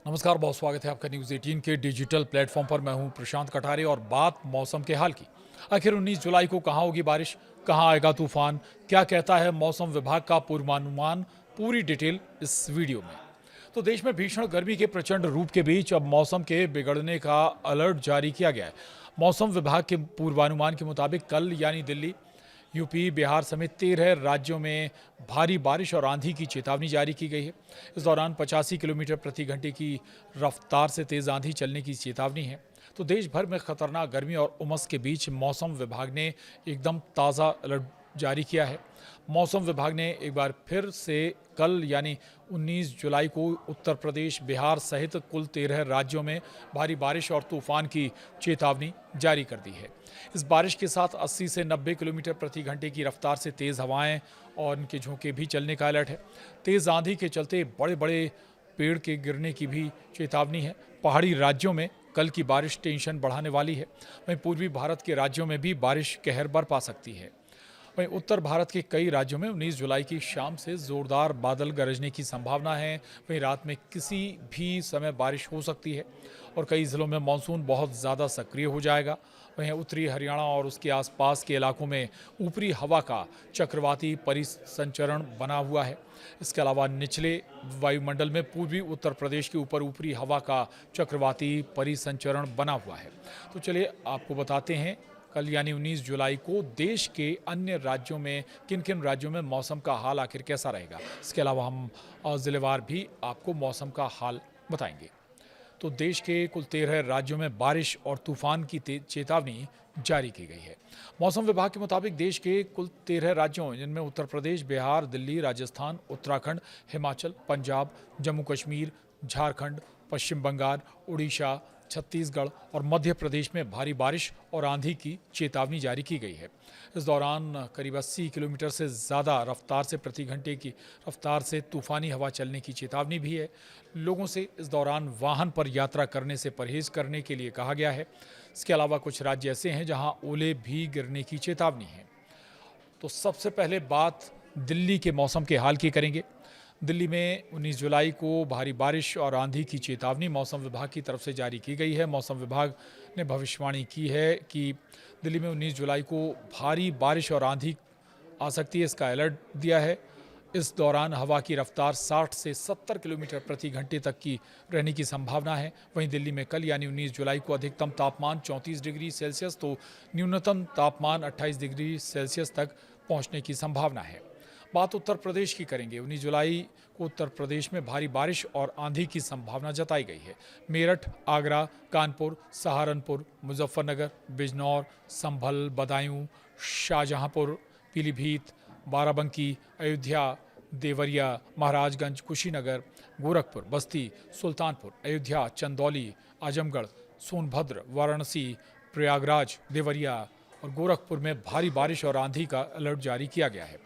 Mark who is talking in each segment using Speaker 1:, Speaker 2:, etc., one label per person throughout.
Speaker 1: नमस्कार, बहुत स्वागत है आपका न्यूज़ 18 के डिजिटल प्लेटफॉर्म पर। मैं हूं प्रशांत कठारे और बात मौसम के हाल की। आखिर 19 जुलाई को कहां होगी बारिश, कहां आएगा तूफान, क्या कहता है मौसम विभाग का पूर्वानुमान, पूरी डिटेल इस वीडियो में। तो देश में भीषण गर्मी के प्रचंड रूप के बीच अब मौसम के बिगड़ने का अलर्ट जारी किया गया है। मौसम विभाग के पूर्वानुमान के मुताबिक कल यानी दिल्ली, यूपी, बिहार समेत 13 राज्यों में भारी बारिश और आंधी की चेतावनी जारी की गई है। इस दौरान 85 किलोमीटर प्रति घंटे की रफ्तार से तेज आंधी चलने की चेतावनी है। तो देश भर में खतरनाक गर्मी और उमस के बीच मौसम विभाग ने एकदम ताज़ा अलर्ट जारी किया है। मौसम विभाग ने एक बार फिर से कल यानी 19 जुलाई को उत्तर प्रदेश, बिहार सहित कुल 13 राज्यों में भारी बारिश और तूफान की चेतावनी जारी कर दी है। इस बारिश के साथ 80 से 90 किलोमीटर प्रति घंटे की रफ्तार से तेज़ हवाएं और इनके झोंके भी चलने का अलर्ट है। तेज़ आंधी के चलते बड़े बड़े पेड़ के गिरने की भी चेतावनी है। पहाड़ी राज्यों में कल की बारिश टेंशन बढ़ाने वाली है। वहीं पूर्वी भारत के राज्यों में भी बारिश कहर बरपा सकती है। वहीं उत्तर भारत के कई राज्यों में 19 जुलाई की शाम से जोरदार बादल गरजने की संभावना है। वहीं रात में किसी भी समय बारिश हो सकती है और कई जिलों में मानसून बहुत ज़्यादा सक्रिय हो जाएगा। वहीं उत्तरी हरियाणा और उसके आसपास के इलाकों में ऊपरी हवा का चक्रवाती परिसंचरण बना हुआ है। इसके अलावा निचले वायुमंडल में पूर्वी उत्तर प्रदेश के ऊपर ऊपरी हवा का चक्रवाती परिसंचरण बना हुआ है। तो चलिए आपको बताते हैं कल यानी 19 जुलाई को देश के अन्य राज्यों में किन किन राज्यों में मौसम का हाल आखिर कैसा रहेगा। इसके अलावा हम जिलेवार भी आपको मौसम का हाल बताएंगे। तो देश के कुल 13 राज्यों में बारिश और तूफान की चेतावनी जारी की गई है। मौसम विभाग के मुताबिक देश के कुल 13 राज्यों जिनमें उत्तर प्रदेश, बिहार, दिल्ली, राजस्थान, उत्तराखंड, हिमाचल, पंजाब, जम्मू कश्मीर, झारखंड, पश्चिम बंगाल, उड़ीसा, छत्तीसगढ़ और मध्य प्रदेश में भारी बारिश और आंधी की चेतावनी जारी की गई है। इस दौरान करीब 80 किलोमीटर से ज़्यादा रफ्तार से प्रति घंटे की रफ्तार से तूफानी हवा चलने की चेतावनी भी है। लोगों से इस दौरान वाहन पर यात्रा करने से परहेज करने के लिए कहा गया है। इसके अलावा कुछ राज्य ऐसे हैं जहां ओले भी गिरने की चेतावनी है। तो सबसे पहले बात दिल्ली के मौसम के हाल की करेंगे। दिल्ली में 19 जुलाई को भारी बारिश और आंधी की चेतावनी मौसम विभाग की तरफ से जारी की गई है। मौसम विभाग ने भविष्यवाणी की है कि दिल्ली में 19 जुलाई को भारी बारिश और आंधी आ सकती है, इसका अलर्ट दिया है। इस दौरान हवा की रफ्तार 60 से 70 किलोमीटर प्रति घंटे तक की रहने की संभावना है। वहीं दिल्ली में कल यानी 19 जुलाई को अधिकतम तापमान 34 डिग्री सेल्सियस तो न्यूनतम तापमान 28 डिग्री सेल्सियस तक पहुंचने की संभावना है। बात उत्तर प्रदेश की करेंगे। 19 जुलाई को उत्तर प्रदेश में भारी बारिश और आंधी की संभावना जताई गई है। मेरठ, आगरा, कानपुर, सहारनपुर, मुजफ्फरनगर, बिजनौर, संभल, बदायूं, शाहजहांपुर, पीलीभीत, बाराबंकी, अयोध्या, देवरिया, महाराजगंज, कुशीनगर, गोरखपुर, बस्ती, सुल्तानपुर, अयोध्या, चंदौली, आजमगढ़, सोनभद्र, वाराणसी, प्रयागराज, देवरिया और गोरखपुर में भारी बारिश और आंधी का अलर्ट जारी किया गया है।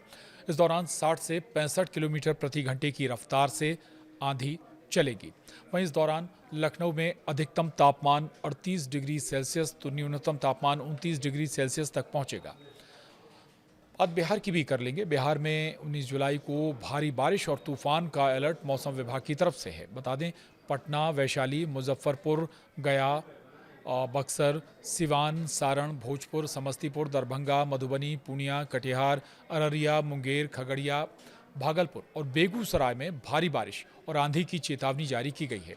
Speaker 1: इस दौरान 60 से 65 किलोमीटर प्रति घंटे की रफ्तार से आंधी चलेगी। वहीं इस दौरान लखनऊ में अधिकतम तापमान 38 डिग्री सेल्सियस तो न्यूनतम तापमान 29 डिग्री सेल्सियस तक पहुंचेगा। अब बिहार की भी कर लेंगे। बिहार में 19 जुलाई को भारी बारिश और तूफान का अलर्ट मौसम विभाग की तरफ से है। बता दें पटना, वैशाली, मुजफ्फरपुर, गया, बक्सर, सिवान, सारण, भोजपुर, समस्तीपुर, दरभंगा, मधुबनी, पूर्णिया, कटिहार, अररिया, मुंगेर, खगड़िया, भागलपुर और बेगूसराय में भारी बारिश और आंधी की चेतावनी जारी की गई है।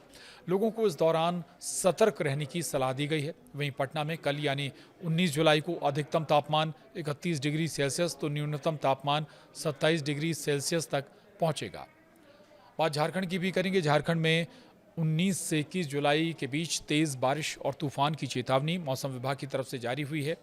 Speaker 1: लोगों को इस दौरान सतर्क रहने की सलाह दी गई है। वहीं पटना में कल यानी 19 जुलाई को अधिकतम तापमान 31 डिग्री सेल्सियस तो न्यूनतम तापमान 27 डिग्री सेल्सियस तक पहुंचेगा। बात झारखंड की भी करेंगे। झारखंड में 19 से 21 जुलाई के बीच तेज़ बारिश और तूफान की चेतावनी मौसम विभाग की तरफ से जारी हुई है।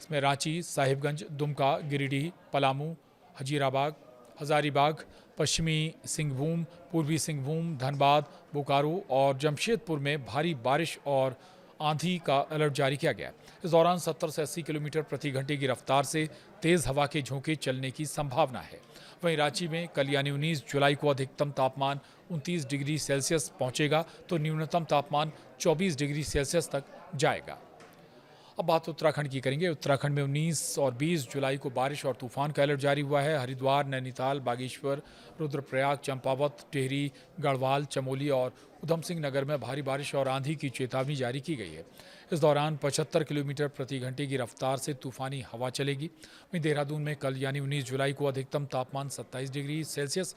Speaker 1: इसमें रांची, साहिबगंज, दुमका, गिरिडीह, पलामू, हजीराबाग, हजारीबाग, पश्चिमी सिंहभूम, पूर्वी सिंहभूम, धनबाद, बोकारो और जमशेदपुर में भारी बारिश और आंधी का अलर्ट जारी किया गया। इस दौरान 70 से 80 किलोमीटर प्रति घंटे की रफ्तार से तेज़ हवा के झोंके चलने की संभावना है। वहीं रांची में कल यानी 19 जुलाई को अधिकतम तापमान 29 डिग्री सेल्सियस पहुंचेगा तो न्यूनतम तापमान 24 डिग्री सेल्सियस तक जाएगा। अब बात उत्तराखंड की करेंगे। उत्तराखंड में 19 और 20 जुलाई को बारिश और तूफान का अलर्ट जारी हुआ है। हरिद्वार, नैनीताल, बागेश्वर, रुद्रप्रयाग, चंपावत, टिहरी, गढ़वाल, चमोली और उधम सिंह नगर में भारी बारिश और आंधी की चेतावनी जारी की गई है। इस दौरान 75 किलोमीटर प्रति घंटे की रफ्तार से तूफानी हवा चलेगी। वहीं देहरादून में कल यानी 19 जुलाई को अधिकतम तापमान 27 डिग्री सेल्सियस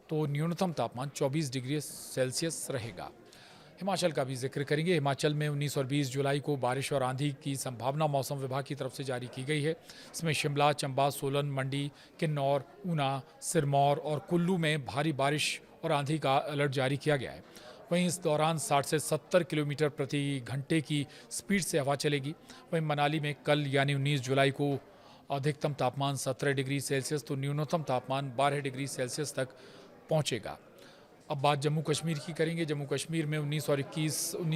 Speaker 1: तो न्यूनतम तापमान 24 डिग्री सेल्सियस रहेगा। हिमाचल का भी जिक्र करेंगे। हिमाचल में 19 और 20 जुलाई को बारिश और आंधी की संभावना मौसम विभाग की तरफ से जारी की गई है। इसमें शिमला, चंबा, सोलन, मंडी, किन्नौर, ऊना, सिरमौर और कुल्लू में भारी बारिश और आंधी का अलर्ट जारी किया गया है। वहीं इस दौरान 60 से 70 किलोमीटर प्रति घंटे की स्पीड से हवा चलेगी। वहीं मनाली में कल यानी 19 जुलाई को अधिकतम तापमान 17 डिग्री सेल्सियस तो न्यूनतम तापमान 12 डिग्री सेल्सियस तक पहुंचेगा। अब बात जम्मू कश्मीर की करेंगे। जम्मू कश्मीर में 19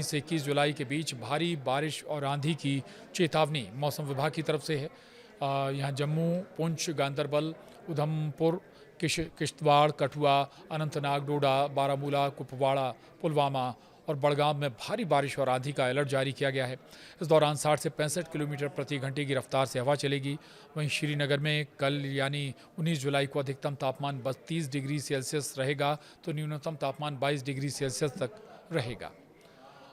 Speaker 1: से 21 जुलाई के बीच भारी बारिश और आंधी की चेतावनी मौसम विभाग की तरफ से है। यहाँ जम्मू, पुंछ, गांदरबल, उधमपुर, किश्तवाड़, कठुआ, अनंतनाग, डोडा, बारामूला, कुपवाड़ा, पुलवामा और बड़गाम में भारी बारिश और आंधी का अलर्ट जारी किया गया है। इस दौरान 60 से 65 किलोमीटर प्रति घंटे की रफ्तार से हवा चलेगी। वहीं श्रीनगर में कल यानी 19 जुलाई को अधिकतम तापमान 32 डिग्री सेल्सियस रहेगा तो न्यूनतम तापमान 22 डिग्री सेल्सियस तक रहेगा।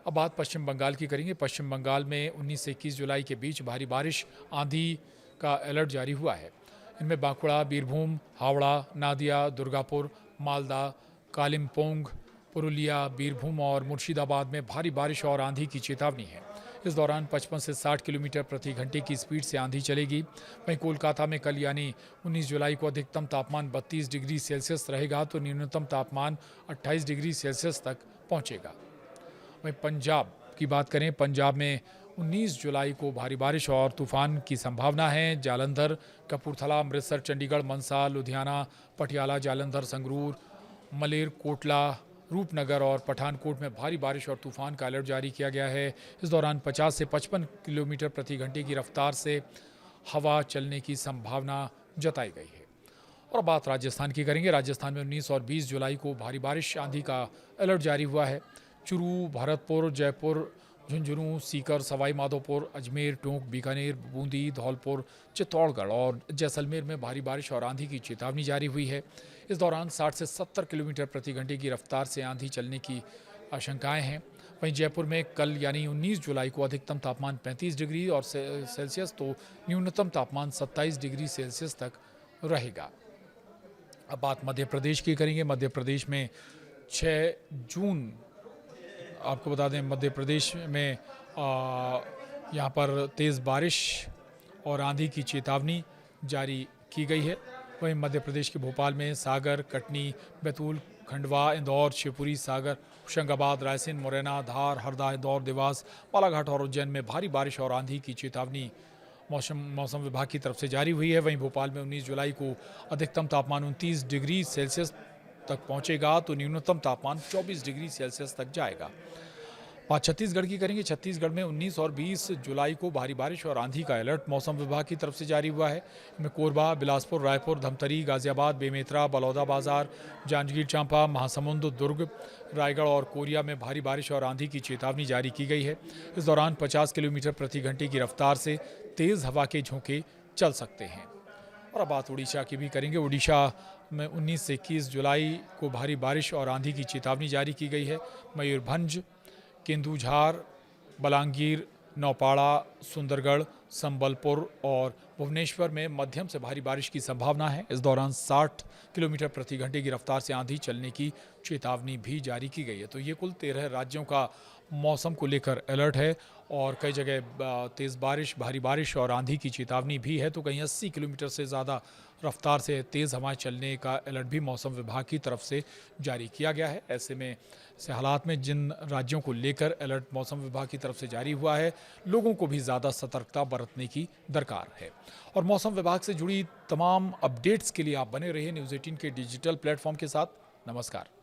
Speaker 1: अब बात पश्चिम बंगाल की करेंगे। पश्चिम बंगाल में 19 से 21 जुलाई के बीच भारी बारिश, आंधी का अलर्ट जारी हुआ है। इनमें बांकुड़ा, बीरभूम, हावड़ा, नादिया, दुर्गापुर, मालदा, कालिम्पोंग, पुरुलिया, बीरभूम और मुर्शिदाबाद में भारी बारिश और आंधी की चेतावनी है। इस दौरान 55 से 60 किलोमीटर प्रति घंटे की स्पीड से आंधी चलेगी। वहीं कोलकाता में कल यानी 19 जुलाई को अधिकतम तापमान 32 डिग्री सेल्सियस रहेगा तो न्यूनतम तापमान 28 डिग्री सेल्सियस तक पहुंचेगा। वहीं पंजाब की बात करें। पंजाब में 19 जुलाई को भारी बारिश और तूफान की संभावना है। जालंधर, कपूरथला, अमृतसर, चंडीगढ़, मनसा, लुधियाना, पटियाला, जालंधर, संगरूर, मलेरकोटला, रूपनगर और पठानकोट में भारी बारिश और तूफान का अलर्ट जारी किया गया है। इस दौरान 50 से 55 किलोमीटर प्रति घंटे की रफ्तार से हवा चलने की संभावना जताई गई है। और बात राजस्थान की करेंगे। राजस्थान में 19 और 20 जुलाई को भारी बारिश, आंधी का अलर्ट जारी हुआ है। चूरू, भरतपुर, जयपुर, झुंझुनू, सीकर, सवाई माधोपुर, अजमेर, टोंक, बीकानेर, बूंदी, धौलपुर, चित्तौड़गढ़ और जैसलमेर में भारी बारिश और आंधी की चेतावनी जारी हुई है। इस दौरान 60 से 70 किलोमीटर प्रति घंटे की रफ्तार से आंधी चलने की आशंकाएं हैं। वहीं जयपुर में कल यानी 19 जुलाई को अधिकतम तापमान 35 डिग्री और सेल्सियस तो न्यूनतम तापमान 27 डिग्री सेल्सियस तक रहेगा। अब बात मध्य प्रदेश की करेंगे। मध्य प्रदेश में 6 जून आपको बता दें, मध्य प्रदेश में यहाँ पर तेज़ बारिश और आंधी की चेतावनी जारी की गई है। वहीं मध्य प्रदेश के भोपाल में सागर, कटनी, बैतूल, खंडवा, इंदौर, शिवपुरी, सागर, होशंगाबाद, रायसेन, मुरैना, धार, हरदा, इंदौर, देवास, बालाघाट और उज्जैन में भारी बारिश और आंधी की चेतावनी मौसम विभाग की तरफ से जारी हुई है। वहीं भोपाल में 19 जुलाई को अधिकतम तापमान 29 डिग्री सेल्सियस तक पहुंचेगा तो न्यूनतम तापमान 24 डिग्री सेल्सियस तक जाएगा। बात छत्तीसगढ़ की करेंगे। छत्तीसगढ़ में 19 और 20 जुलाई को भारी बारिश और आंधी का अलर्ट मौसम विभाग की तरफ से जारी हुआ है। इनमें कोरबा, बिलासपुर, रायपुर, धमतरी, गाजियाबाद, बेमेतरा, बलौदाबाजार, जांजगीर चांपा, महासमुंद, दुर्ग, रायगढ़ और कोरिया में भारी बारिश और आंधी की चेतावनी जारी की गई है। इस दौरान 50 किलोमीटर प्रति घंटे की रफ्तार से तेज़ हवा के झोंके चल सकते हैं। और अब बात उड़ीसा की भी करेंगे। उड़ीसा में 19 से 21 जुलाई को भारी बारिश और आंधी की चेतावनी जारी की गई है। मयूरभंज, केंदुझार, बलांगीर, नौपाड़ा, सुंदरगढ़, संबलपुर और भुवनेश्वर में मध्यम से भारी बारिश की संभावना है। इस दौरान 60 किलोमीटर प्रति घंटे की रफ्तार से आंधी चलने की चेतावनी भी जारी की गई है। तो ये कुल 13 राज्यों का मौसम को लेकर अलर्ट है और कई जगह तेज़ बारिश, भारी बारिश और आंधी की चेतावनी भी है। तो कहीं 80 किलोमीटर से ज़्यादा रफ्तार से तेज़ हवाएं चलने का अलर्ट भी मौसम विभाग की तरफ से जारी किया गया है। ऐसे में ऐसे हालात में जिन राज्यों को लेकर अलर्ट मौसम विभाग की तरफ से जारी हुआ है, लोगों को भी ज़्यादा सतर्कता बरतने की दरकार है। और मौसम विभाग से जुड़ी तमाम अपडेट्स के लिए आप बने रहिए न्यूज़ 18 के डिजिटल प्लेटफॉर्म के साथ। नमस्कार।